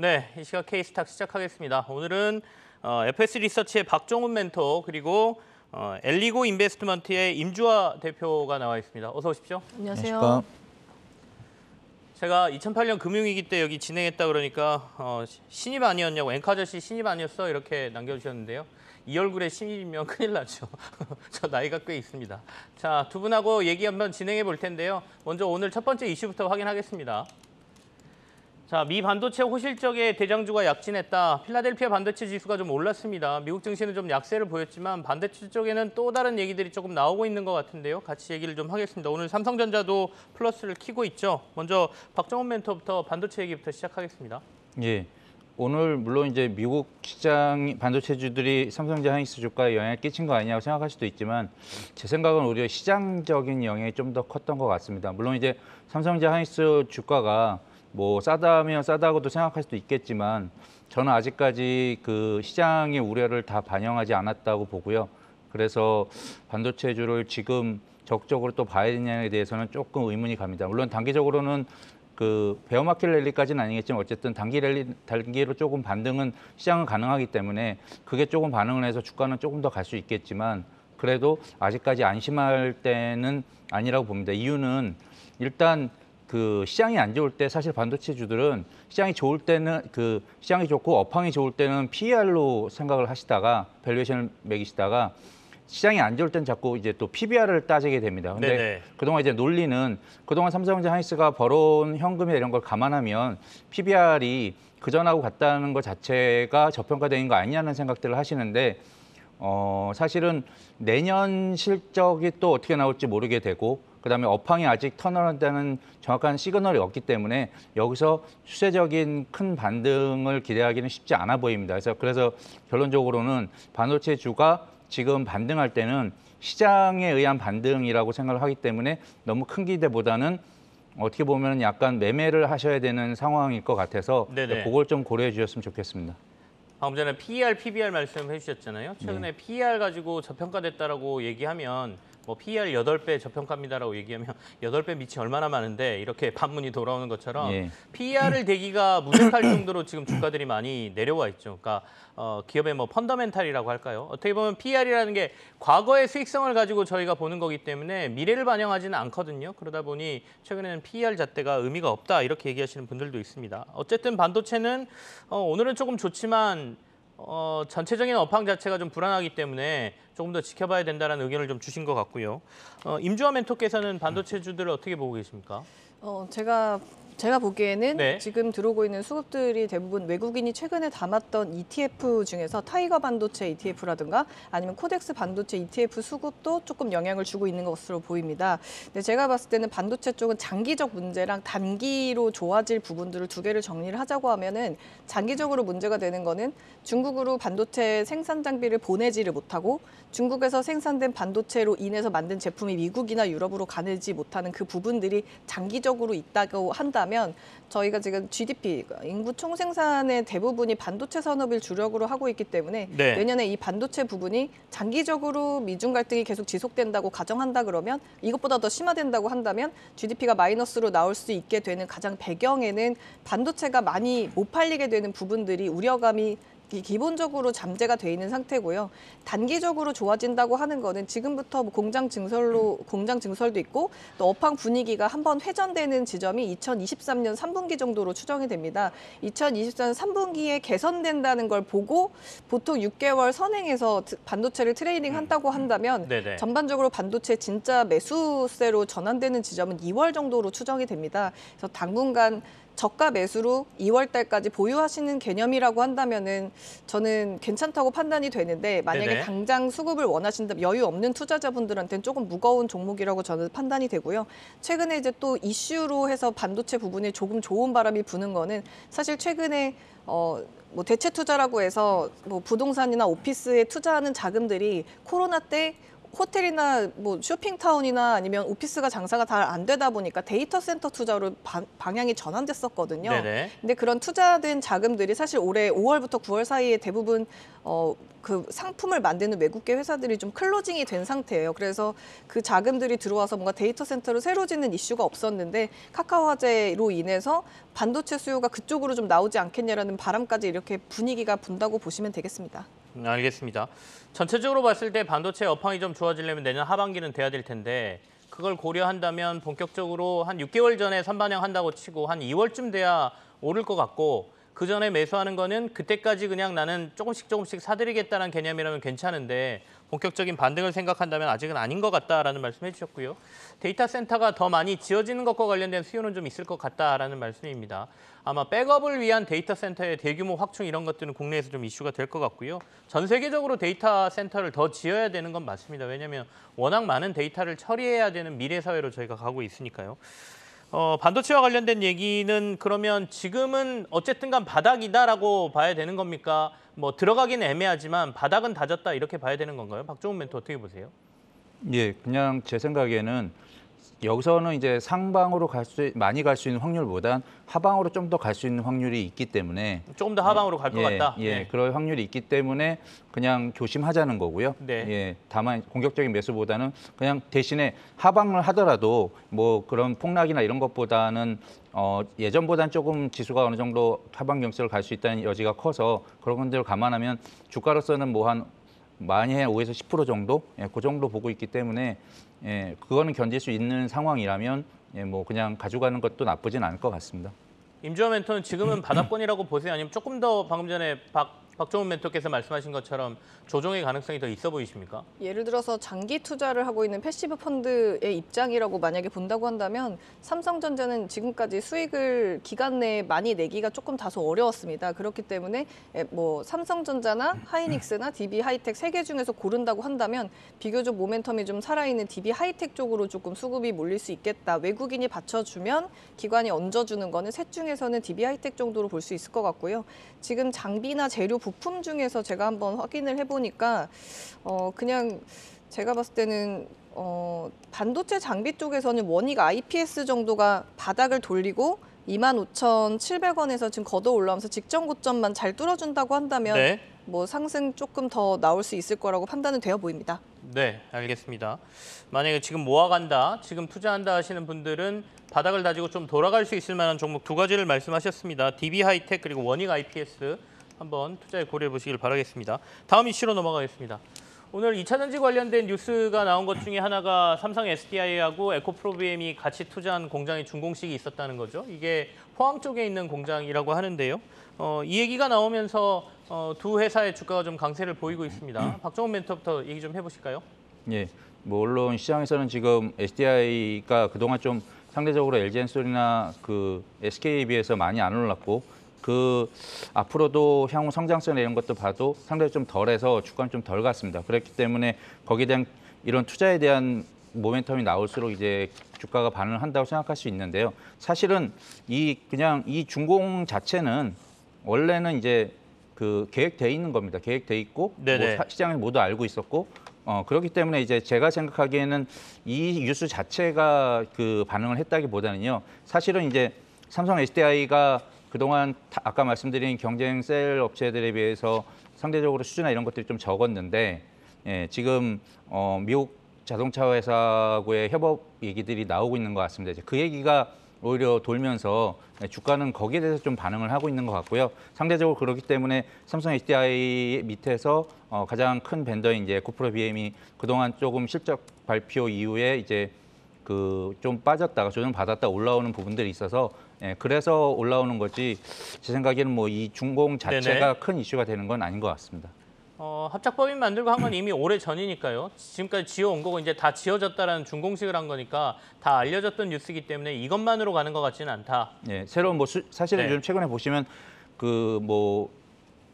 네, 이 시각 K스탁 시작하겠습니다. 오늘은 FS 리서치의 박종훈 멘토 그리고 엘리고 인베스트먼트의 임주화 대표가 나와 있습니다. 어서 오십시오. 안녕하세요. 안녕하십니까. 제가 2008년 금융위기 때 여기 진행했다 그러니까 신입 아니었냐고, 앵커 아저씨 신입 아니었어? 이렇게 남겨주셨는데요. 이 얼굴에 신입이면 큰일 나죠. 저 나이가 꽤 있습니다. 자, 두 분하고 얘기 한번 진행해 볼 텐데요. 먼저 오늘 첫 번째 이슈부터 확인하겠습니다. 자, 미 반도체 호실적의 대장주가 약진했다. 필라델피아 반도체 지수가 좀 올랐습니다. 미국 증시는 좀 약세를 보였지만 반도체 쪽에는 또 다른 얘기들이 조금 나오고 있는 것 같은데요. 같이 얘기를 좀 하겠습니다. 오늘 삼성전자도 플러스를 키고 있죠. 먼저 박정훈 멘토부터 반도체 얘기부터 시작하겠습니다. 예. 오늘 물론 이제 미국 시장 반도체주들이 삼성전자 하이닉스 주가에 영향을 끼친 거 아니냐고 생각할 수도 있지만 제 생각은 오히려 시장적인 영향이 좀 더 컸던 것 같습니다. 물론 이제 삼성전자 하이닉스 주가가 뭐 싸다면 싸다고도 생각할 수도 있겠지만 저는 아직까지 그 시장의 우려를 다 반영하지 않았다고 보고요. 그래서 반도체주를 지금 적극적으로 또 봐야 되냐에 대해서는 조금 의문이 갑니다. 물론 단기적으로는 그 베어마켓 랠리까지는 아니겠지만 어쨌든 단기로 조금 반등은 시장은 가능하기 때문에 그게 조금 반응을 해서 주가는 조금 더 갈 수 있겠지만 그래도 아직까지 안심할 때는 아니라고 봅니다. 이유는 일단 그 시장이 안 좋을 때 사실 반도체주들은 시장이 좋을 때는 그 시장이 좋고 업황이 좋을 때는 PER로 생각을 하시다가 밸류에이션을 매기시다가 시장이 안 좋을 땐 자꾸 이제 또 PBR을 따지게 됩니다. 근데 네네. 그동안 이제 논리는 그동안 삼성전자 하이닉스가 벌어온 현금이나 이런 걸 감안하면 PBR이 그전하고 같다는 것 자체가 저평가된 거 아니냐는 생각들을 하시는데 사실은 내년 실적이 또 어떻게 나올지 모르게 되고 그다음에 업황이 아직 턴어라운드되는 정확한 시그널이 없기 때문에 여기서 추세적인 큰 반등을 기대하기는 쉽지 않아 보입니다. 그래서 결론적으로는 반도체주가 지금 반등할 때는 시장에 의한 반등이라고 생각을 하기 때문에 너무 큰 기대보다는 어떻게 보면 약간 매매를 하셔야 되는 상황일 것 같아서 네네. 그걸 좀 고려해 주셨으면 좋겠습니다. 방금 전에 PER, PBR 말씀해 주셨잖아요. 최근에 PER 가지고 저평가됐다라고 얘기하면 뭐 PER 8배 저평가입니다라고 얘기하면 8배 밑이 얼마나 많은데 이렇게 반문이 돌아오는 것처럼 예. PER을 대기가 무색할 정도로 지금 주가들이 많이 내려와 있죠. 그러니까 기업의 뭐 펀더멘탈이라고 할까요? 어떻게 보면 PER이라는 게 과거의 수익성을 가지고 저희가 보는 거기 때문에 미래를 반영하지는 않거든요. 그러다 보니 최근에는 PER 잣대가 의미가 없다 이렇게 얘기하시는 분들도 있습니다. 어쨌든 반도체는 오늘은 조금 좋지만 전체적인 업황 자체가 좀 불안하기 때문에 조금 더 지켜봐야 된다는 의견을 좀 주신 것 같고요. 임주화 멘토께서는 반도체주들을 어떻게 보고 계십니까? 제가 보기에는 네. 지금 들어오고 있는 수급들이 대부분 외국인이 최근에 담았던 ETF 중에서 타이거 반도체 ETF라든가 아니면 코덱스 반도체 ETF 수급도 조금 영향을 주고 있는 것으로 보입니다. 근데 제가 봤을 때는 반도체 쪽은 장기적 문제랑 단기로 좋아질 부분들을 두 개를 정리를 하자고 하면은 장기적으로 문제가 되는 거는 중국으로 반도체 생산 장비를 보내지를 못하고 중국에서 생산된 반도체로 인해서 만든 제품이 미국이나 유럽으로 가내지 못하는 그 부분들이 장기적으로 있다고 한다면 저희가 지금 GDP, 인구 총생산의 대부분이 반도체 산업을 주력으로 하고 있기 때문에 네. 내년에 이 반도체 부분이 장기적으로 미중 갈등이 계속 지속된다고 가정한다 그러면 이것보다 더 심화된다고 한다면 GDP가 마이너스로 나올 수 있게 되는 가장 배경에는 반도체가 많이 못 팔리게 되는 부분들이 우려감이 기본적으로 잠재가 돼 있는 상태고요. 단기적으로 좋아진다고 하는 거는 지금부터 뭐 공장 증설도 있고 또 업황 분위기가 한번 회전되는 지점이 2023년 3분기 정도로 추정이 됩니다. 2023년 3분기에 개선된다는 걸 보고 보통 6개월 선행해서 반도체를 트레이딩 한다고 한다면 네네. 전반적으로 반도체 진짜 매수세로 전환되는 지점은 2월 정도로 추정이 됩니다. 그래서 당분간 저가 매수로 2월 달까지 보유하시는 개념이라고 한다면은 저는 괜찮다고 판단이 되는데 만약에 네네. 당장 수급을 원하신다면 여유 없는 투자자분들한테는 조금 무거운 종목이라고 저는 판단이 되고요. 최근에 이제 또 이슈로 해서 반도체 부분에 조금 좋은 바람이 부는 거는 사실 최근에 뭐 대체 투자라고 해서 뭐 부동산이나 오피스에 투자하는 자금들이 코로나 때 호텔이나 뭐 쇼핑타운이나 아니면 오피스가 장사가 잘 안 되다 보니까 데이터 센터 투자로 방향이 전환됐었거든요. 네네. 근데 그런 투자된 자금들이 사실 올해 5월부터 9월 사이에 대부분 그 상품을 만드는 외국계 회사들이 좀 클로징이 된 상태예요. 그래서 그 자금들이 들어와서 뭔가 데이터 센터를 새로 짓는 이슈가 없었는데 카카오 화재로 인해서 반도체 수요가 그쪽으로 좀 나오지 않겠냐라는 바람까지 이렇게 분위기가 분다고 보시면 되겠습니다. 알겠습니다. 전체적으로 봤을 때 반도체 업황이 좀 좋아지려면 내년 하반기는 돼야 될 텐데 그걸 고려한다면 본격적으로 한 6개월 전에 선반영한다고 치고 한 2월쯤 돼야 오를 것 같고 그 전에 매수하는 거는 그때까지 그냥 나는 조금씩 사들이겠다는 개념이라면 괜찮은데 본격적인 반등을 생각한다면 아직은 아닌 것 같다라는 말씀해 주셨고요. 데이터 센터가 더 많이 지어지는 것과 관련된 수요는 좀 있을 것 같다라는 말씀입니다. 아마 백업을 위한 데이터 센터의 대규모 확충 이런 것들은 국내에서 좀 이슈가 될 것 같고요. 전 세계적으로 데이터 센터를 더 지어야 되는 건 맞습니다. 왜냐하면 워낙 많은 데이터를 처리해야 되는 미래 사회로 저희가 가고 있으니까요. 반도체와 관련된 얘기는 그러면 지금은 어쨌든 간 바닥이다라고 봐야 되는 겁니까? 뭐 들어가기는 애매하지만 바닥은 다졌다 이렇게 봐야 되는 건가요? 박종훈 멘토 어떻게 보세요? 예, 그냥 제 생각에는 여기서는 이제 상방으로 많이 갈 수 있는 확률보단 하방으로 좀 더 갈 수 있는 확률이 있기 때문에 조금 더 하방으로 갈 것 같다. 예, 그럴 확률이 있기 때문에 그냥 조심하자는 거고요. 네. 예, 다만 공격적인 매수보다는 그냥 대신에 하방을 하더라도 뭐 그런 폭락이나 이런 것보다는 예전보다는 조금 지수가 어느 정도 하방 경직을 갈 수 있다는 여지가 커서 그런 것들을 감안하면 주가로서는 뭐 한 많이 한 5에서 10% 정도, 그 정도 보고 있기 때문에 그거는 견딜 수 있는 상황이라면 뭐 그냥 가져가는 것도 나쁘진 않을 것 같습니다. 임주환 멘토는 지금은 바닥권이라고 보세요? 아니면 조금 더 방금 전에 박종훈 멘토께서 말씀하신 것처럼 조정의 가능성이 더 있어 보이십니까? 예를 들어서 장기 투자를 하고 있는 패시브 펀드의 입장이라고 만약에 본다고 한다면 삼성전자는 지금까지 수익을 기간 내에 많이 내기가 조금 다소 어려웠습니다. 그렇기 때문에 뭐 삼성전자나 하이닉스나 DB 하이텍 세 개 중에서 고른다고 한다면 비교적 모멘텀이 좀 살아있는 DB 하이텍 쪽으로 조금 수급이 몰릴 수 있겠다. 외국인이 받쳐주면 기관이 얹어주는 거는 셋 중에서는 DB 하이텍 정도로 볼 수 있을 것 같고요. 지금 장비나 재료 부품 중에서 제가 한번 확인을 해보니까 그냥 제가 봤을 때는 반도체 장비 쪽에서는 원익 IPS 정도가 바닥을 돌리고 25,700원에서 지금 걷어 올라오면서 직전 고점만 잘 뚫어준다고 한다면 네. 뭐 상승 조금 더 나올 수 있을 거라고 판단은 되어 보입니다. 네, 알겠습니다. 만약에 지금 모아간다, 지금 투자한다 하시는 분들은 바닥을 다지고 좀 돌아갈 수 있을 만한 종목 두 가지를 말씀하셨습니다. DB 하이텍 그리고 원익 IPS 한번 투자에 고려해 보시길 바라겠습니다. 다음 이슈로 넘어가겠습니다. 오늘 2차 전지 관련된 뉴스가 나온 것 중에 하나가 삼성 SDI하고 에코프로비엠이 같이 투자한 공장의 준공식이 있었다는 거죠. 이게 포항 쪽에 있는 공장이라고 하는데요. 이 얘기가 나오면서 두 회사의 주가가 좀 강세를 보이고 있습니다. 박종훈 멘토부터 얘기 좀 해보실까요? 예, 뭐 물론 시장에서는 지금 SDI가 그동안 좀 상대적으로 LG엔솔이나 그 SK에 비해서 많이 안 올랐고 그 앞으로도 향후 성장성 이런 것도 봐도 상당히 좀 덜해서 주가는 좀 덜 갔습니다. 그렇기 때문에 거기에 대한 이런 투자에 대한 모멘텀이 나올수록 이제 주가가 반응을 한다고 생각할 수 있는데요. 사실은 그냥 이 준공 자체는 원래는 이제 그 계획돼 있는 겁니다. 계획돼 있고 뭐 시장에서 모두 알고 있었고 그렇기 때문에 이제 제가 생각하기에는 이 뉴스 자체가 그 반응을 했다기보다는요. 사실은 이제 삼성 SDI가 그동안 아까 말씀드린 경쟁 셀 업체들에 비해서 상대적으로 수주나 이런 것들이 좀 적었는데 지금 미국 자동차 회사하고의 협업 얘기들이 나오고 있는 것 같습니다. 이제 그 얘기가 오히려 돌면서 주가는 거기에 대해서 좀 반응을 하고 있는 것 같고요. 상대적으로 그렇기 때문에 삼성 SDI 밑에서 가장 큰 벤더인 이제 에코프로비엠이 그동안 조금 실적 발표 이후에 이제 그 좀 빠졌다가 조정 받았다 올라오는 부분들이 있어서 그래서 올라오는 거지 제 생각에는 뭐 이 준공 자체가 큰 이슈가 되는 건 아닌 것 같습니다. 합작법인 만들고 한 건 이미 오래 전이니까요. 지금까지 지어온 거고 이제 다 지어졌다라는 준공식을 한 거니까 다 알려졌던 뉴스이기 때문에 이것만으로 가는 것 같지는 않다. 네, 새로운 뭐 사실은 요즘 최근에 보시면 그 뭐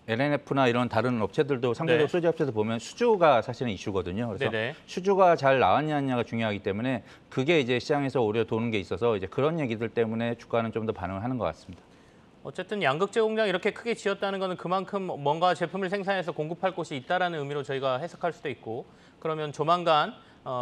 LNF나 이런 다른 업체들도 상대적으로 수주 업체들 보면 수주가 사실은 이슈거든요. 그래서 수주가 잘 나왔냐 안 나가 중요하기 때문에 그게 이제 시장에서 오히려 도는 게 있어서 이제 그런 얘기들 때문에 주가는 좀 더 반응을 하는 것 같습니다. 어쨌든 양극재 공장 이렇게 크게 지었다는 거는 그만큼 뭔가 제품을 생산해서 공급할 곳이 있다라는 의미로 저희가 해석할 수도 있고, 그러면 조만간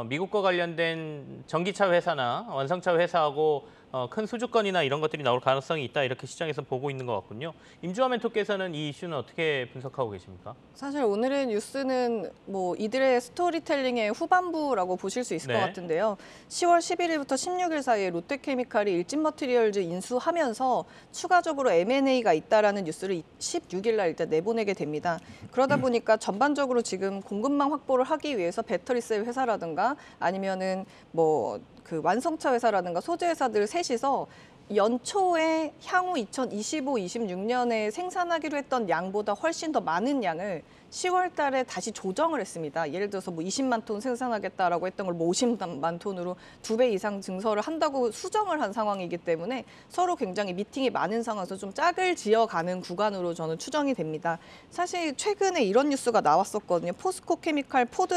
미국과 관련된 전기차 회사나 완성차 회사하고 큰 수주권이나 이런 것들이 나올 가능성이 있다, 이렇게 시장에서 보고 있는 것 같군요. 임주화 멘토께서는 이 이슈는 어떻게 분석하고 계십니까? 사실 오늘의 뉴스는 뭐 이들의 스토리텔링의 후반부라고 보실 수 있을 네. 것 같은데요. 10월 11일부터 16일 사이에 롯데케미칼이 일진머티리얼즈 인수하면서 추가적으로 M&A가 있다라는 뉴스를 16일 날 일단 내보내게 됩니다. 그러다 보니까 전반적으로 지금 공급망 확보를 하기 위해서 배터리셀 회사라든가 아니면은 뭐 그 완성차 회사라든가 소재 회사들 셋이서 연초에 향후 2025, 26년에 생산하기로 했던 양보다 훨씬 더 많은 양을 10월 달에 다시 조정을 했습니다. 예를 들어서 뭐 20만 톤 생산하겠다라고 했던 걸 뭐 50만 톤으로 2배 이상 증설을 한다고 수정을 한 상황이기 때문에 서로 굉장히 미팅이 많은 상황에서 좀 짝을 지어가는 구간으로 저는 추정이 됩니다. 사실 최근에 이런 뉴스가 나왔었거든요. 포스코 케미칼 포드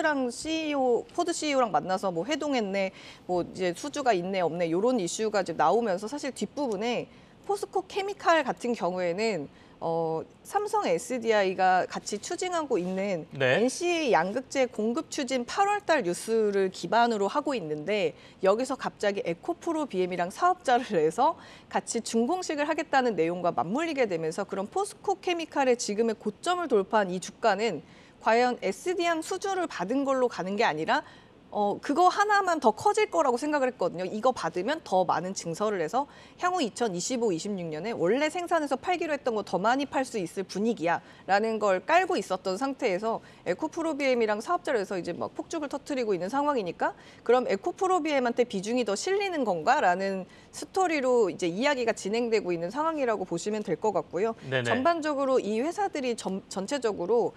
CEO랑 만나서 뭐 회동했네, 뭐 이제 수주가 있네 없네 이런 이슈가 이제 나오면서 사실 뒷부분에 포스코 케미칼 같은 경우에는 삼성 SDI가 같이 추진하고 있는 네. NCA 양극재 공급 추진 8월 달 뉴스를 기반으로 하고 있는데 여기서 갑자기 에코프로 BM이랑 사업자를 내서 같이 준공식을 하겠다는 내용과 맞물리게 되면서 그런 포스코 케미칼의 지금의 고점을 돌파한 이 주가는 과연 SDI 수주를 받은 걸로 가는 게 아니라 그거 하나만 더 커질 거라고 생각을 했거든요. 이거 받으면 더 많은 증설을 해서 향후 2025, 26년에 원래 생산해서 팔기로 했던 거 더 많이 팔 수 있을 분위기야라는 걸 깔고 있었던 상태에서 에코프로비엠이랑 사업자를 해서 이제 막 폭죽을 터뜨리고 있는 상황이니까 그럼 에코프로비엠한테 비중이 더 실리는 건가라는 스토리로 이제 이야기가 진행되고 있는 상황이라고 보시면 될 것 같고요. 네네. 전반적으로 이 회사들이 전체적으로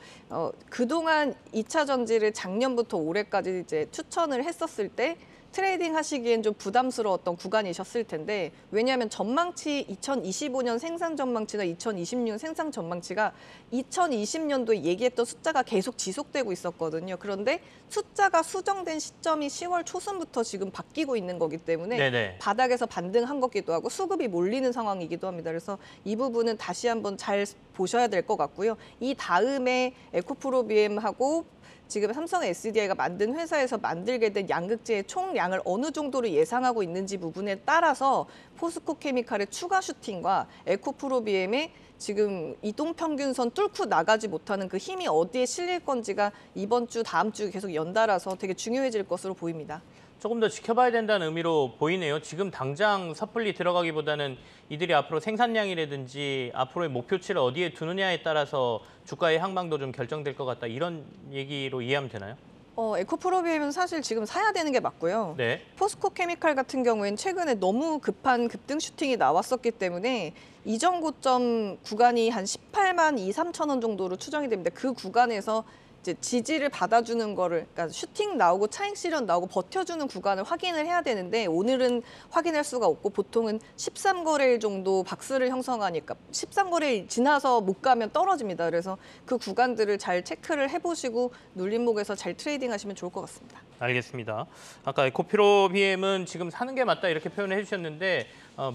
그동안 2차 전지를 작년부터 올해까지 이제 추천을 했었을 때 트레이딩 하시기엔 좀 부담스러웠던 구간이셨을 텐데 왜냐하면 전망치 2025년 생산 전망치나 2026년 생산 전망치가 2020년도에 얘기했던 숫자가 계속 지속되고 있었거든요. 그런데 숫자가 수정된 시점이 10월 초순부터 지금 바뀌고 있는 거기 때문에 네네. 바닥에서 반등한 거기도 하고 수급이 몰리는 상황이기도 합니다. 그래서 이 부분은 다시 한번 잘 보셔야 될 것 같고요. 이 다음에 에코프로비엠하고 지금 삼성 SDI가 만든 회사에서 만들게 된 양극재의 총량을 어느 정도로 예상하고 있는지 부분에 따라서 포스코 케미칼의 추가 슈팅과 에코프로비엠의 지금 이동평균선 뚫고 나가지 못하는 그 힘이 어디에 실릴 건지가 이번 주, 다음 주 계속 연달아서 되게 중요해질 것으로 보입니다. 조금 더 지켜봐야 된다는 의미로 보이네요. 지금 당장 섣불리 들어가기보다는 이들이 앞으로 생산량이라든지 앞으로의 목표치를 어디에 두느냐에 따라서 주가의 향방도 좀 결정될 것 같다, 이런 얘기로 이해하면 되나요? 에코프로비엠은 사실 지금 사야 되는 게 맞고요. 네. 포스코 케미칼 같은 경우에는 최근에 너무 급한 급등 슈팅이 나왔었기 때문에 이전 고점 구간이 한 18만 2, 3천 원 정도로 추정이 됩니다. 그 구간에서 이제 지지를 받아주는 거를, 그러니까 슈팅 나오고 차익 실현 나오고 버텨주는 구간을 확인을 해야 되는데 오늘은 확인할 수가 없고 보통은 13거래일 정도 박스를 형성하니까 13거래일 지나서 못 가면 떨어집니다. 그래서 그 구간들을 잘 체크를 해보시고 눌림목에서 잘 트레이딩 하시면 좋을 것 같습니다. 알겠습니다. 아까 에코프로비엠은 지금 사는 게 맞다 이렇게 표현을 해주셨는데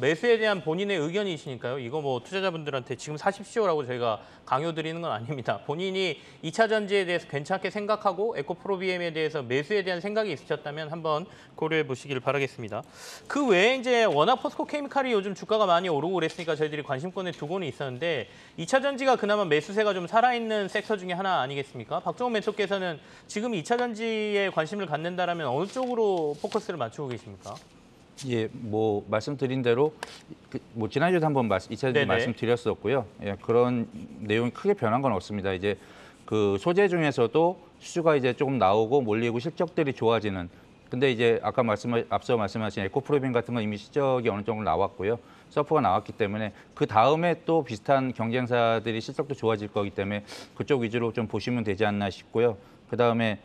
매수에 대한 본인의 의견이시니까요. 이거 뭐 투자자분들한테 지금 사십시오라고 저희가 강요드리는 건 아닙니다. 본인이 2차 전지에 대해서 괜찮게 생각하고 에코프로비엠에 대해서 매수에 대한 생각이 있으셨다면 한번 고려해 보시길 바라겠습니다. 그 외에 이제 워낙 포스코 케미칼이 요즘 주가가 많이 오르고 그랬으니까 저희들이 관심권에 두고는 있었는데 2차 전지가 그나마 매수세가 좀 살아있는 섹터 중에 하나 아니겠습니까? 박정훈 멘토께서는 지금 2차 전지에 관심을 갖는다라면 어느 쪽으로 포커스를 맞추고 계십니까? 예, 뭐 말씀드린 대로 뭐 지난주에도 한번 2차 전지 네네. 말씀드렸었고요. 예, 그런 내용이 크게 변한 건 없습니다. 이제 그 소재 중에서도 수주가 이제 조금 나오고 몰리고 실적들이 좋아지는. 근데 이제 앞서 말씀하신 에코프로비엠 같은 건 이미 실적이 어느 정도 나왔고요. 서프가 나왔기 때문에 그 다음에 또 비슷한 경쟁사들이 실적도 좋아질 거기 때문에 그쪽 위주로 좀 보시면 되지 않나 싶고요. 그 다음에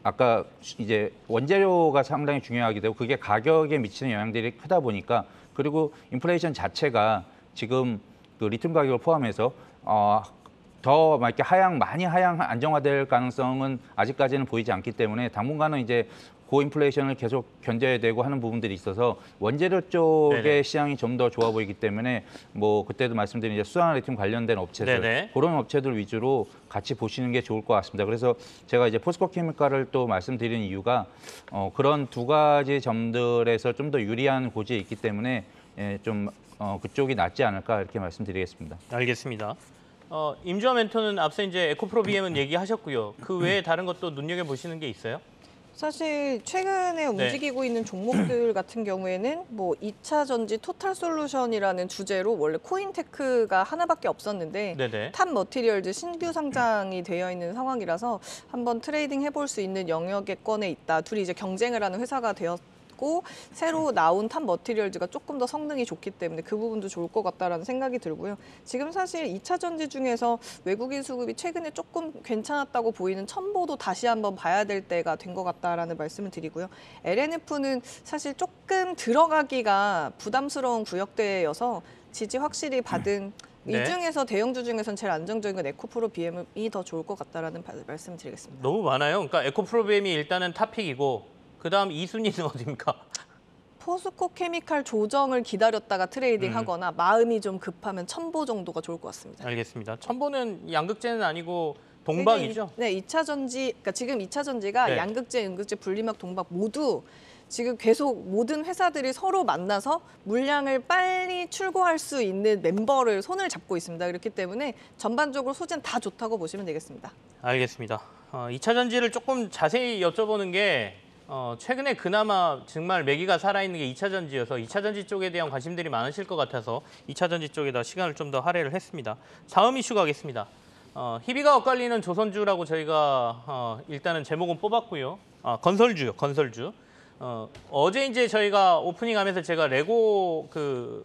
아까 이제 원재료가 상당히 중요하게 되고 그게 가격에 미치는 영향들이 크다 보니까 그리고 인플레이션 자체가 지금 그 리튬 가격을 포함해서 더 막 이렇게 많이 하향 안정화될 가능성은 아직까지는 보이지 않기 때문에 당분간은 이제 고인플레이션을 계속 견뎌야 되고 하는 부분들이 있어서 원재료 쪽의 네네. 시장이 좀 더 좋아 보이기 때문에 뭐 그때도 말씀드린 이제 수산화 리튬 관련된 업체들 네네. 그런 업체들 위주로 같이 보시는 게 좋을 것 같습니다. 그래서 제가 이제 포스코 케미칼을 또 말씀드리는 이유가 그런 두 가지 점들에서 좀 더 유리한 고지에 있기 때문에 좀 그쪽이 낫지 않을까 이렇게 말씀드리겠습니다. 알겠습니다. 임주화 멘토는 앞서 이제 에코프로 BM은 얘기하셨고요. 그 외에 다른 것도 눈여겨보시는 게 있어요? 사실 최근에 움직이고 있는 종목들 같은 경우에는 뭐 2차 전지 토탈 솔루션이라는 주제로 원래 코인테크가 하나밖에 없었는데 네네. 탑 머티리얼즈 신규 상장이 되어 있는 상황이라서 한번 트레이딩 해볼 수 있는 영역권에 있다. 둘이 이제 경쟁을 하는 회사가 되었고 새로 나온 탑 머티리얼즈가 조금 더 성능이 좋기 때문에 그 부분도 좋을 것 같다라는 생각이 들고요. 지금 사실 2차 전지 중에서 외국인 수급이 최근에 조금 괜찮았다고 보이는 첨보도 다시 한번 봐야 될 때가 된 것 같다라는 말씀을 드리고요. LNF는 사실 조금 들어가기가 부담스러운 구역대여서 지지 확실히 받은 네. 이 중에서 대형주 중에서는 제일 안정적인 건 에코프로 BM이 더 좋을 것 같다라는 말씀을 드리겠습니다. 너무 많아요. 그러니까 에코프로 BM이 일단은 탑픽이고 그다음 2순위는 어디입니까? 포스코 케미칼 조정을 기다렸다가 트레이딩 하거나 마음이 좀 급하면 첨보 정도가 좋을 것 같습니다. 알겠습니다. 첨보는 양극재는 아니고 동박이죠? 네, 2차 전지, 그러니까 지금 2차 전지가 네. 양극재, 음극재, 분리막, 동박 모두 지금 계속 모든 회사들이 서로 만나서 물량을 빨리 출고할 수 있는 멤버를 손을 잡고 있습니다. 그렇기 때문에 전반적으로 소재는 다 좋다고 보시면 되겠습니다. 알겠습니다. 2차 전지를 조금 자세히 여쭤보는 게 최근에 그나마 정말 매기가 살아있는 게 2차 전지여서 2차 전지 쪽에 대한 관심들이 많으실 것 같아서 2차 전지 쪽에다 시간을 좀 더 할애를 했습니다. 다음 이슈 가겠습니다. 희비가 엇갈리는 조선주라고 저희가 일단은 제목은 뽑았고요. 건설주요, 건설주. 어제 이제 저희가 오프닝하면서 제가 레고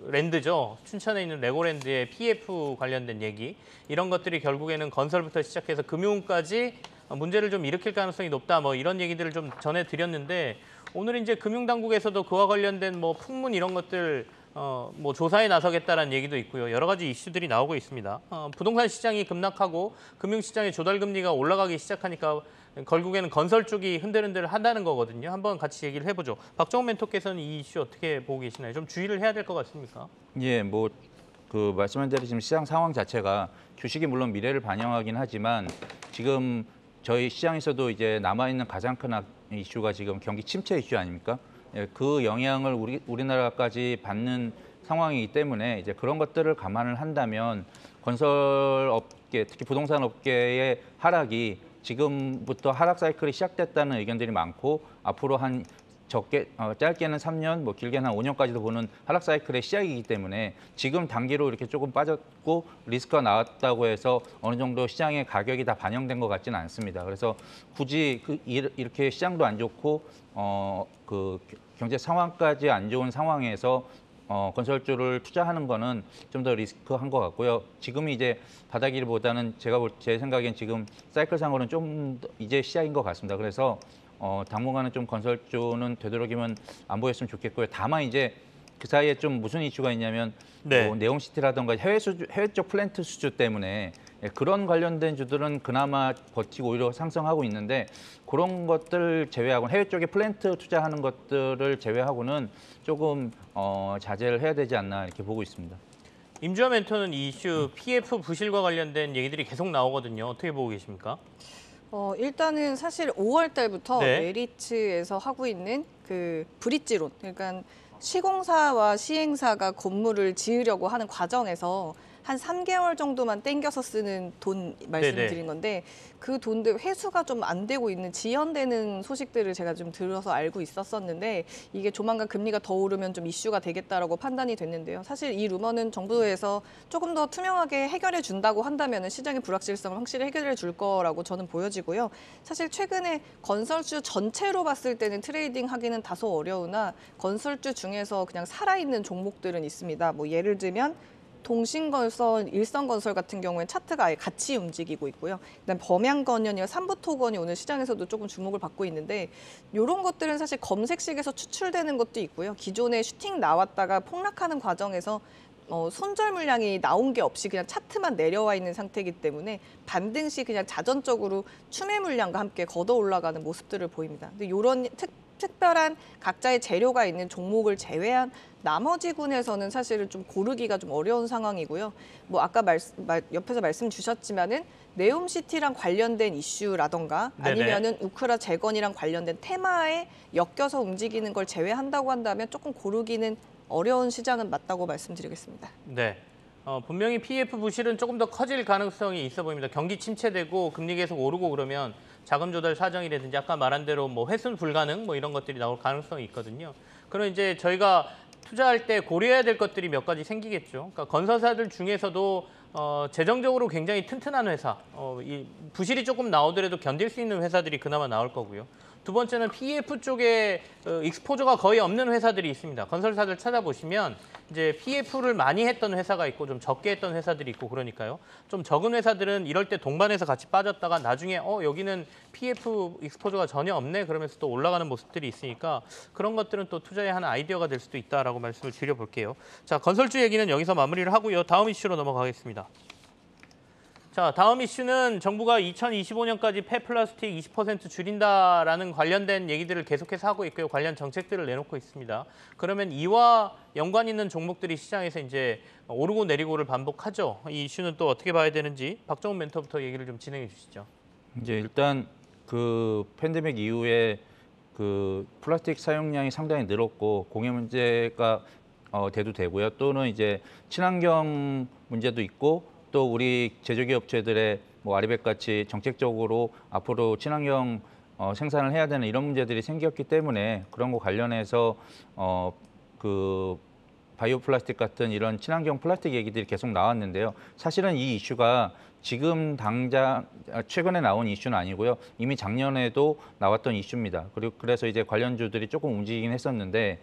랜드죠. 춘천에 있는 레고랜드의 PF 관련된 얘기 이런 것들이 결국에는 건설부터 시작해서 금융까지 문제를 좀 일으킬 가능성이 높다. 뭐 이런 얘기들을 좀 전해드렸는데 오늘 이제 금융당국에서도 그와 관련된 뭐 풍문 이런 것들 뭐 조사에 나서겠다라는 얘기도 있고요. 여러 가지 이슈들이 나오고 있습니다. 부동산 시장이 급락하고 금융시장의 조달금리가 올라가기 시작하니까 결국에는 건설 쪽이 흔들흔들 한다는 거거든요. 한번 같이 얘기를 해보죠. 박정훈 멘토께서는 이 이슈 어떻게 보고 계시나요? 좀 주의를 해야 될 것 같습니까? 예, 뭐 그 말씀한 대로 지금 시장 상황 자체가 주식이 물론 미래를 반영하긴 하지만 지금 저희 시장에서도 이제 남아 있는 가장 큰 이슈가 지금 경기 침체 이슈 아닙니까? 예, 그 영향을 우리나라까지 받는 상황이기 때문에 이제 그런 것들을 감안을 한다면 건설업계, 특히 부동산 업계의 하락이 지금부터 하락 사이클이 시작됐다는 의견들이 많고 앞으로 한 짧게는 3년, 뭐 길게는 한 5년까지도 보는 하락 사이클의 시작이기 때문에 지금 단기로 이렇게 조금 빠졌고 리스크가 나왔다고 해서 어느 정도 시장의 가격이 다 반영된 것 같지는 않습니다. 그래서 굳이 이렇게 시장도 안 좋고 그 경제 상황까지 안 좋은 상황에서 건설주를 투자하는 거는 좀 더 리스크한 것 같고요. 지금이 이제 바닥일보다는 제 생각엔 지금 사이클상으로는 좀 이제 시작인 것 같습니다. 그래서 당분간은 좀 건설주는 되도록이면 안 보였으면 좋겠고요. 다만 이제 그 사이에 좀 무슨 이슈가 있냐면 네. 뭐 네온시티라든가 해외 쪽 플랜트 수주 때문에 그런 관련된 주들은 그나마 버티고 오히려 상승하고 있는데 그런 것들 제외하고는 해외 쪽에 플랜트 투자하는 것들을 제외하고는 조금 자제를 해야 되지 않나 이렇게 보고 있습니다. 임주화 멘토는 이 이슈 PF 부실과 관련된 얘기들이 계속 나오거든요. 어떻게 보고 계십니까? 일단은 사실 5월 달부터 네. 메리츠에서 하고 있는 그 브릿지론, 그러니까 시공사와 시행사가 건물을 지으려고 하는 과정에서 한 3개월 정도만 땡겨서 쓰는 돈 말씀드린 건데 그 돈들 회수가 좀 안 되고 있는 지연되는 소식들을 제가 좀 들어서 알고 있었었는데 이게 조만간 금리가 더 오르면 좀 이슈가 되겠다라고 판단이 됐는데요. 사실 이 루머는 정부에서 조금 더 투명하게 해결해 준다고 한다면 시장의 불확실성을 확실히 해결해 줄 거라고 저는 보여지고요. 사실 최근에 건설주 전체로 봤을 때는 트레이딩 하기는 다소 어려우나 건설주 중에서 그냥 살아있는 종목들은 있습니다. 뭐 예를 들면 동신건설, 일성건설 같은 경우에 차트가 아예 같이 움직이고 있고요. 그다음 범양건연이와 삼부토건이 오늘 시장에서도 조금 주목을 받고 있는데 이런 것들은 사실 검색식에서 추출되는 것도 있고요. 기존에 슈팅 나왔다가 폭락하는 과정에서 손절 물량이 나온 게 없이 그냥 차트만 내려와 있는 상태이기 때문에 반등 시 그냥 자전적으로 추매 물량과 함께 걷어 올라가는 모습들을 보입니다. 근데 이런 특별한 각자의 재료가 있는 종목을 제외한 나머지 군에서는 사실은 좀 고르기가 좀 어려운 상황이고요. 뭐 아까 옆에서 말씀 주셨지만은 네옴시티랑 관련된 이슈라던가 아니면은 우크라 재건이랑 관련된 테마에 엮여서 움직이는 걸 제외한다고 한다면 조금 고르기는 어려운 시장은 맞다고 말씀드리겠습니다. 네. 분명히 PF 부실은 조금 더 커질 가능성이 있어 보입니다. 경기 침체되고 금리 계속 오르고 그러면 자금 조달 사정이라든지 아까 말한 대로 뭐 회순 불가능 뭐 이런 것들이 나올 가능성이 있거든요. 그럼 이제 저희가 투자할 때 고려해야 될 것들이 몇 가지 생기겠죠. 그러니까 건설사들 중에서도 재정적으로 굉장히 튼튼한 회사, 이 부실이 조금 나오더라도 견딜 수 있는 회사들이 그나마 나올 거고요. 두 번째는 PF 쪽에 익스포저가 거의 없는 회사들이 있습니다. 건설사들 찾아보시면 이제 PF를 많이 했던 회사가 있고 좀 적게 했던 회사들이 있고 그러니까요. 좀 적은 회사들은 이럴 때 동반해서 같이 빠졌다가 나중에 여기는 PF 익스포저가 전혀 없네 그러면서 또 올라가는 모습들이 있으니까 그런 것들은 또 투자의 한 아이디어가 될 수도 있다라고 말씀을 드려볼게요. 자, 건설주 얘기는 여기서 마무리를 하고요. 다음 이슈로 넘어가겠습니다. 자, 다음 이슈는 정부가 2025년까지 폐플라스틱 20% 줄인다라는 관련된 얘기들을 계속해서 하고 있고요. 관련 정책들을 내놓고 있습니다. 그러면 이와 연관 있는 종목들이 시장에서 이제 오르고 내리고를 반복하죠. 이 이슈는 또 어떻게 봐야 되는지 박정훈 멘토부터 얘기를 좀 진행해 주시죠. 이제 일단 그 팬데믹 이후에 그 플라스틱 사용량이 상당히 늘었고 공해 문제가 대두되고요. 또는 이제 친환경 문제도 있고 또 우리 제조기 업체들의 뭐 아리백 같이 정책적으로 앞으로 친환경 생산을 해야 되는 이런 문제들이 생겼기 때문에 그런 거 관련해서 그 바이오 플라스틱 같은 이런 친환경 플라스틱 얘기들이 계속 나왔는데요. 사실은 이 이슈가 지금 당장 최근에 나온 이슈는 아니고요. 이미 작년에도 나왔던 이슈입니다. 그리고 그래서 이제 관련주들이 조금 움직이긴 했었는데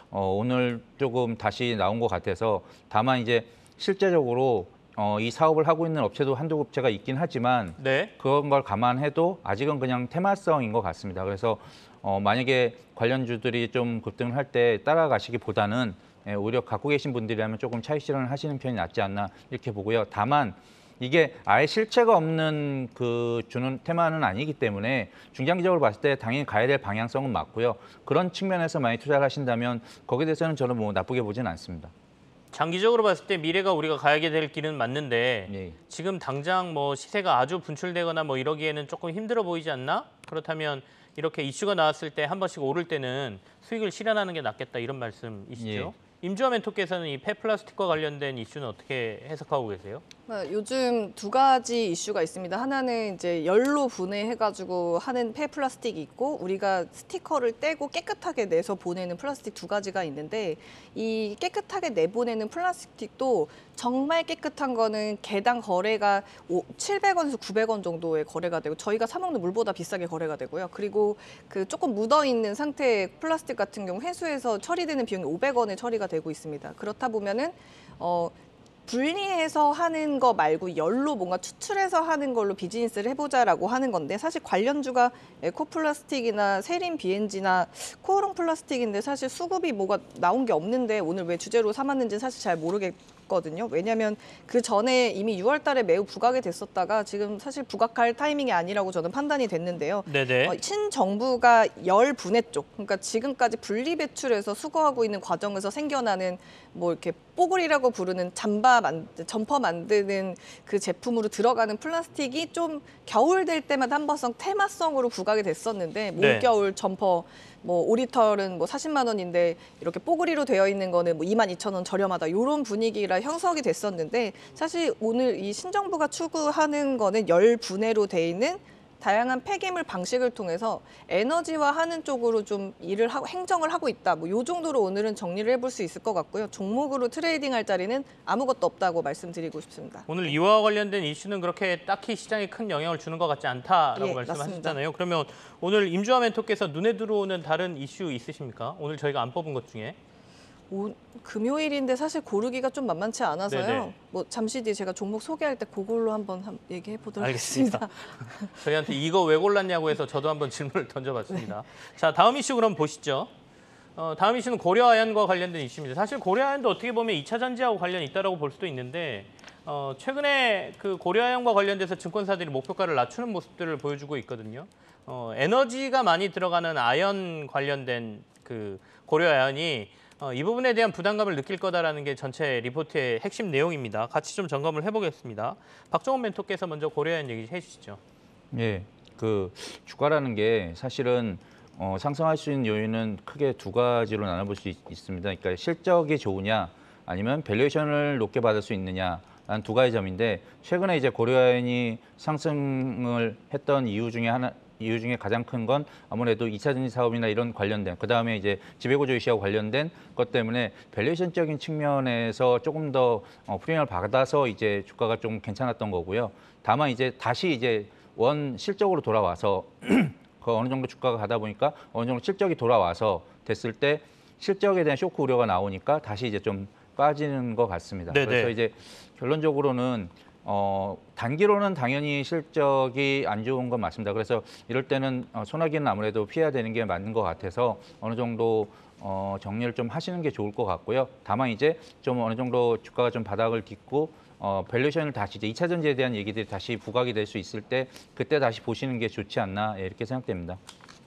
오늘 조금 다시 나온 것 같아서 다만 이제 실제적으로 이 사업을 하고 있는 업체도 한두 업체가 있긴 하지만 네. 그런 걸 감안해도 아직은 그냥 테마성인 것 같습니다. 그래서 만약에 관련주들이 좀 급등을 할 때 따라가시기보다는 오히려 갖고 계신 분들이라면 조금 차익 실현을 하시는 편이 낫지 않나 이렇게 보고요. 다만 이게 아예 실체가 없는 그 주는 테마는 아니기 때문에 중장기적으로 봤을 때 당연히 가야 될 방향성은 맞고요. 그런 측면에서 많이 투자를 하신다면 거기에 대해서는 저는 뭐 나쁘게 보지는 않습니다. 장기적으로 봤을 때 미래가 우리가 가야 될 길은 맞는데 예. 지금 당장 뭐 시세가 아주 분출되거나 뭐 이러기에는 조금 힘들어 보이지 않나? 그렇다면 이렇게 이슈가 나왔을 때 한 번씩 오를 때는 수익을 실현하는 게 낫겠다 이런 말씀이시죠? 예. 임주화 멘토께서는 이 폐플라스틱과 관련된 이슈는 어떻게 해석하고 계세요? 요즘 두 가지 이슈가 있습니다. 하나는 이제 열로 분해해가지고 하는 폐플라스틱이 있고 우리가 스티커를 떼고 깨끗하게 내서 보내는 플라스틱 두 가지가 있는데 이 깨끗하게 내보내는 플라스틱도 정말 깨끗한 거는 개당 거래가 700원에서 900원 정도의 거래가 되고 저희가 사 먹는 물보다 비싸게 거래가 되고요. 그리고 그 조금 묻어있는 상태의 플라스틱 같은 경우 회수해서 처리되는 비용이 500원에 처리가 되고 있습니다. 그렇다 보면은 분리해서 하는 거 말고 열로 뭔가 추출해서 하는 걸로 비즈니스를 해보자라고 하는 건데 사실 관련주가 에코플라스틱이나 세린 BNG나 코오롱 플라스틱인데 사실 수급이 뭐가 나온 게 없는데 오늘 왜 주제로 삼았는지는 사실 잘 모르겠거든요. 왜냐하면 그 전에 이미 6월 달에 매우 부각이 됐었다가 지금 사실 부각할 타이밍이 아니라고 저는 판단이 됐는데요. 네네. 신정부가 열 분해 쪽, 그러니까 지금까지 분리 배출해서 수거하고 있는 과정에서 생겨나는 뭐 이렇게 뽀글이라고 부르는 점퍼 만드는 그 제품으로 들어가는 플라스틱이 좀 겨울 될 때마다 한 번씩 테마성으로 부각이 됐었는데 몰겨울 점퍼 뭐 5리터는 뭐 40만 원인데 이렇게 뽀글이로 되어 있는 거는 뭐 22,000원 저렴하다 이런 분위기라 형성이 됐었는데 사실 오늘 이 신정부가 추구하는 거는 열 분해로 돼 있는 다양한 폐기물 방식을 통해서 에너지화하는 쪽으로 좀 일을 하고 행정을 하고 있다. 뭐 요 정도로 오늘은 정리를 해볼 수 있을 것 같고요. 종목으로 트레이딩할 자리는 아무것도 없다고 말씀드리고 싶습니다. 오늘 이와 관련된 이슈는 그렇게 딱히 시장에 큰 영향을 주는 것 같지 않다라고 예, 말씀하셨잖아요. 그러면 오늘 임주화 멘토께서 눈에 들어오는 다른 이슈 있으십니까? 오늘 저희가 안 뽑은 것 중에. 금요일인데 사실 고르기가 좀 만만치 않아서요. 네네. 뭐 잠시 뒤에 제가 종목 소개할 때 그걸로 한번 얘기해 보도록 알겠습니다. 하겠습니다. 저희한테 이거 왜 골랐냐고 해서 저도 한번 질문을 던져봤습니다. 자, 다음 이슈 그럼 보시죠. 다음 이슈는 고려아연과 관련된 이슈입니다. 사실 고려아연도 어떻게 보면 2차 전지하고 관련이 있다고 볼 수도 있는데 최근에 그 고려아연과 관련돼서 증권사들이 목표가를 낮추는 모습들을 보여주고 있거든요. 에너지가 많이 들어가는 아연 관련된 그 고려아연이 이 부분에 대한 부담감을 느낄 거다라는 게 전체 리포트의 핵심 내용입니다. 같이 좀 점검을 해보겠습니다. 박정훈 멘토께서 먼저 고려아연 얘기 해주시죠. 예, 그 주가라는 게 사실은 상승할 수 있는 요인은 크게 두 가지로 나눠볼 수 있습니다. 그러니까 실적이 좋으냐, 아니면 밸류에이션을 높게 받을 수 있느냐. 라는 두 가지 점인데 최근에 이제 고려아연이 상승을 했던 이유 중에 가장 큰 건 아무래도 2차 전지 사업이나 이런 관련된 그다음에 이제 지배구조 이슈하고 관련된 것 때문에 밸류에이션적인 측면에서 조금 더 프리미엄을 받아서 이제 주가가 좀 괜찮았던 거고요. 다만 이제 다시 이제 원 실적으로 돌아와서 그 어느 정도 주가가 가다 보니까 어느 정도 실적이 돌아와서 됐을 때 실적에 대한 쇼크 우려가 나오니까 다시 이제 좀 빠지는 것 같습니다. 네네. 그래서 이제 결론적으로는 단기로는 당연히 실적이 안 좋은 건 맞습니다. 그래서 이럴 때는 소나기는 아무래도 피해야 되는 게 맞는 것 같아서 어느 정도 정리를 좀 하시는 게 좋을 것 같고요. 다만 이제 좀 어느 정도 주가가 좀 바닥을 딛고 밸류에이션을 다시 이제 2차 전지에 대한 얘기들이 다시 부각이 될 수 있을 때 그때 다시 보시는 게 좋지 않나 이렇게 생각됩니다.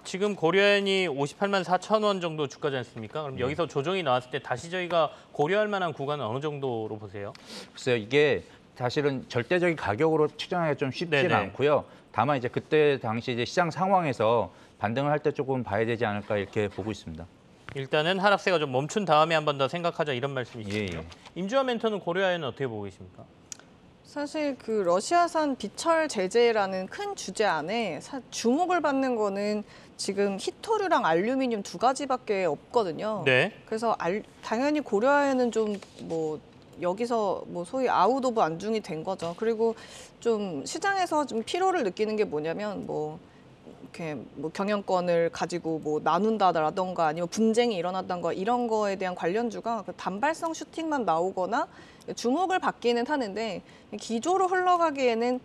지금 고려아연이 58만 4천 원 정도 주가지 않습니까? 그럼 여기서 조정이 나왔을 때 다시 저희가 고려할 만한 구간은 어느 정도로 보세요? 글쎄요, 이게 사실은 절대적인 가격으로 측정하기가 좀 쉽지는 네네. 않고요. 다만 이제 그때 당시 이제 시장 상황에서 반등을 할 때 조금 봐야 되지 않을까 이렇게 보고 있습니다. 일단은 하락세가 좀 멈춘 다음에 한 번 더 생각하자 이런 말씀이시죠? 예. 임주환 멘토는 고려아연은 어떻게 보고 계십니까? 사실 그 러시아산 비철 제재라는 큰 주제 안에 주목을 받는 거는 지금 히토류랑 알루미늄 두 가지밖에 없거든요. 네. 그래서 당연히 고려아연은 좀 뭐 여기서 뭐 소위 아웃 오브 안중이 된 거죠. 그리고 좀 시장에서 좀 피로를 느끼는 게 뭐냐면 뭐 이렇게 뭐 경영권을 가지고 뭐 나눈다라던가 아니면 분쟁이 일어났던가 이런 거에 대한 관련주가 그 단발성 슈팅만 나오거나 주목을 받기는 하는데 기조로 흘러가기에는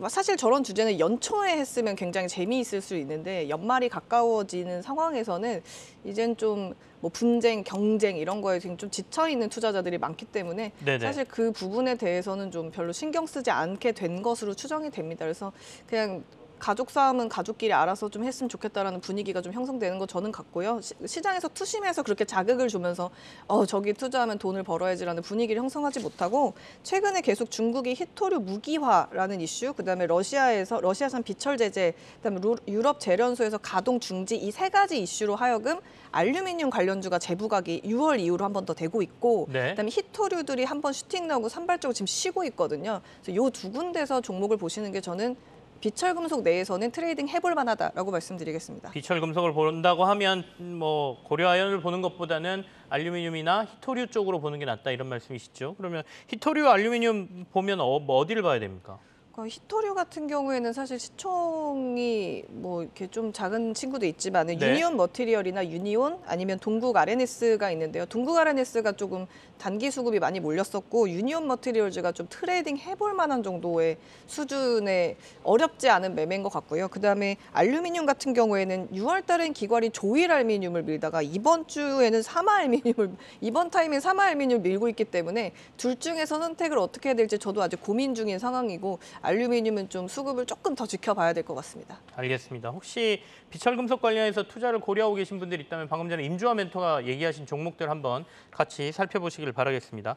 사실 저런 주제는 연초에 했으면 굉장히 재미있을 수 있는데 연말이 가까워지는 상황에서는 이젠 좀 뭐 분쟁, 경쟁 이런 거에 지금 좀 지쳐 있는 투자자들이 많기 때문에 네네. 사실 그 부분에 대해서는 좀 별로 신경 쓰지 않게 된 것으로 추정이 됩니다. 그래서 그냥 가족 싸움은 가족끼리 알아서 좀 했으면 좋겠다라는 분위기가 좀 형성되는 거 저는 같고요. 시장에서 투심해서 그렇게 자극을 주면서 저기 투자하면 돈을 벌어야지라는 분위기를 형성하지 못하고 최근에 계속 중국이 히토류 무기화라는 이슈, 그다음에 러시아산 비철 제재, 그다음에 유럽 재련소에서 가동 중지 이 세 가지 이슈로 하여금 알루미늄 관련주가 재부각이 6월 이후로 한 번 더 되고 있고 네. 그다음에 히토류들이 한 번 슈팅 나오고 산발적으로 지금 쉬고 있거든요. 그래서 이 두 군데서 종목을 보시는 게 저는 비철 금속 내에서는 트레이딩 해볼 만하다라고 말씀드리겠습니다. 비철 금속을 본다고 하면 뭐 고려아연을 보는 것보다는 알루미늄이나 히토류 쪽으로 보는 게 낫다 이런 말씀이시죠? 그러면 히토류, 알루미늄 보면 뭐 어디를 봐야 됩니까? 히토류 같은 경우에는 사실 시총이 뭐 이렇게 좀 작은 친구도 있지만 네. 유니온 머티리얼이나 유니온 아니면 동국 RNS가 있는데요. 동국 RNS가 조금 단기 수급이 많이 몰렸었고 유니온 머티리얼즈가 좀 트레이딩 해볼 만한 정도의 수준의 어렵지 않은 매매인 것 같고요. 그다음에 알루미늄 같은 경우에는 6월 달엔 기관이 조일 알루미늄을 밀다가 이번 주에는 이번 타임에 사마 알루미늄을 밀고 있기 때문에 둘 중에서 선택을 어떻게 해야 될지 저도 아직 고민 중인 상황이고 알루미늄은 좀 수급을 조금 더 지켜봐야 될 것 같습니다. 알겠습니다. 혹시 비철 금속 관련해서 투자를 고려하고 계신 분들이 있다면 방금 전에 임주환 멘토가 얘기하신 종목들 한번 같이 살펴보시길 바라겠습니다.